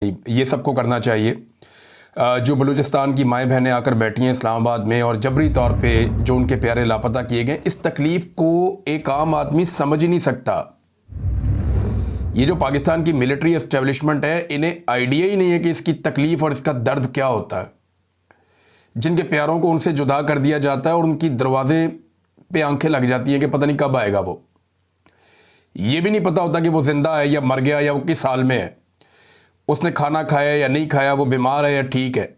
ये सबको करना चाहिए। जो बलूचिस्तान की माएँ बहनें आकर बैठी हैं इस्लामाबाद में और जबरी तौर पे जो उनके प्यारे लापता किए गए, इस तकलीफ़ को एक आम आदमी समझ ही नहीं सकता। ये जो पाकिस्तान की मिलिट्री एस्टेब्लिशमेंट है, इन्हें आइडिया ही नहीं है कि इसकी तकलीफ़ और इसका दर्द क्या होता है। जिनके प्यारों को उनसे जुदा कर दिया जाता है और उनकी दरवाजे पे आंखें लग जाती हैं कि पता नहीं कब आएगा वो। ये भी नहीं पता होता कि वो ज़िंदा है या मर गया या वो किस हाल में है, उसने खाना खाया या नहीं खाया, वो बीमार है या ठीक है।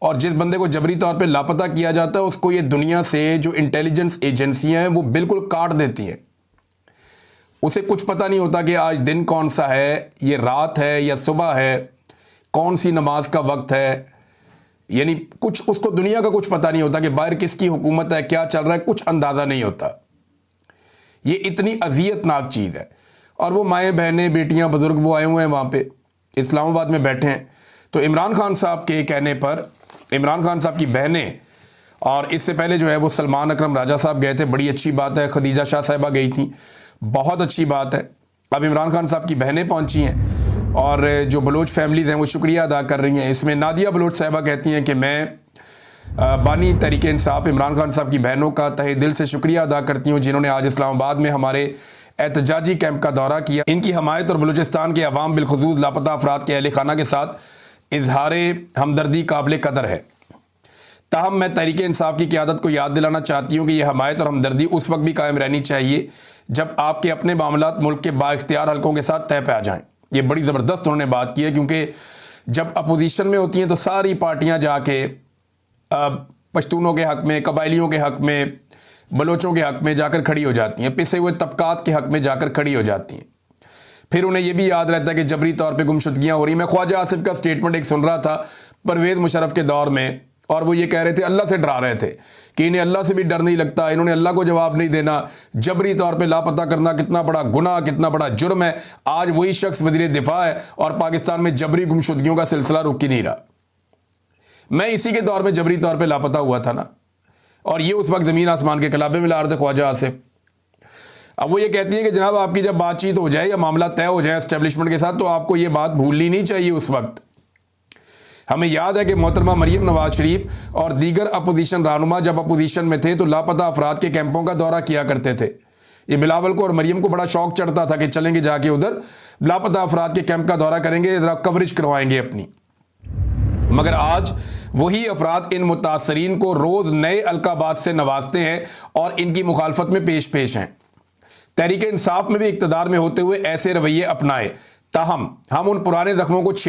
और जिस बंदे को जबरी तौर पे लापता किया जाता है, उसको ये दुनिया से जो इंटेलिजेंस एजेंसियां हैं वो बिल्कुल काट देती हैं। उसे कुछ पता नहीं होता कि आज दिन कौन सा है, ये रात है या सुबह है, कौन सी नमाज का वक्त है, यानी कुछ उसको दुनिया का कुछ पता नहीं होता कि बाहर किसकी हुकूमत है, क्या चल रहा है, कुछ अंदाज़ा नहीं होता। ये इतनी अजियतनाक चीज़ है। और वो माएँ बहनें बेटियाँ बुज़ुर्ग वो आए हुए हैं वहाँ पे इस्लामाबाद में बैठे हैं। तो इमरान खान साहब के कहने पर इमरान खान साहब की बहनें, और इससे पहले जो है वो सलमान अकरम राजा साहब गए थे, बड़ी अच्छी बात है। खदीजा शाह साहिबा गई थी, बहुत अच्छी बात है। अब इमरान खान साहब की बहनें पहुंची हैं और जो बलोच फैमिलीज़ हैं वो शुक्रिया अदा कर रही हैं। इसमें नादिया बलोच साहिबा कहती हैं कि मैं बानी तहरीक इंसाफ इमरान खान साहब की बहनों का तहे दिल से शुक्रिया अदा करती हूँ, जिन्होंने आज इस्लामाबाद में हमारे एहतजाजी कैंप का दौरा किया। इनकी हमायत और बलूचिस्तान के अवाम बिलखुसूस लापता अफराद के अहल खाना के साथ इजहार हमदर्दी काबिल कदर है। ताहम मैं तहरीक इंसाफ की क़यादत को याद दिलाना चाहती हूँ कि यह हमायत और हमदर्दी उस वक्त भी कायम रहनी चाहिए जब आपके अपने मामलात मुल्क के बाइख्तियार हलकों के साथ तय पे आ जाएँ। ये बड़ी ज़बरदस्त उन्होंने बात की है, क्योंकि जब अपोजिशन में होती हैं तो सारी पार्टियाँ जाके पश्तूनों के हक़ में, कबायलियों के हक़ में, बलोचों के हक़ में जाकर खड़ी हो जाती हैं, पिसे हुए तबकात के हक़ में जाकर खड़ी हो जाती हैं। फिर उन्हें यह भी याद रहता है कि जबरी तौर पे गुमशुदगियाँ हो रही। मैं ख्वाजा आसिफ का स्टेटमेंट एक सुन रहा था परवेज़ मुशर्रफ के दौर में, और वो ये कह रहे थे, अल्लाह से डरा रहे थे कि इन्हें अल्लाह से भी डर नहीं लगता, इन्होंने अल्लाह को जवाब नहीं देना। जबरी तौर पे लापता करना कितना बड़ा गुनाह, कितना बड़ा जुर्म है। आज वही शख्स वज़ीर दिफा है और पाकिस्तान में जबरी गुमशुदगियों का सिलसिला रुक ही नहीं रहा। मैं इसी के दौर में जबरी तौर पे लापता हुआ था ना, और ये उस वक्त ज़मीन आसमान के कलाबे में ला रहे थे ख्वाजा आसिफ। अब वो ये कहती हैं कि जनाब आपकी जब बातचीत हो जाए या मामला तय हो जाए एस्टेब्लिशमेंट के साथ, तो आपको ये बात भूलनी नहीं चाहिए। उस वक्त हमें याद है कि मोहतरमा मरियम नवाज शरीफ और दीगर अपोजिशन रहनुमा जब अपोजिशन में थे तो लापता अफराद के कैंपों का दौरा किया करते थे। ये बिलावल को और मरियम को बड़ा शौक चढ़ता था कि चलेंगे जाके उधर लापता अफराद के कैंप का दौरा करेंगे, ज़रा कवरेज करवाएंगे अपनी। मगर आज वही अफराद इन मुतासरीन को रोज़ नए अलकाबात से नवाजते हैं और इनकी मुखालफत में पेश हैं। तहरीक इंसाफ में भी इक़्तिदार में होते हुए ऐसे रवैये अपनाए, ताहम हम उन पुराने ज़ख्मों को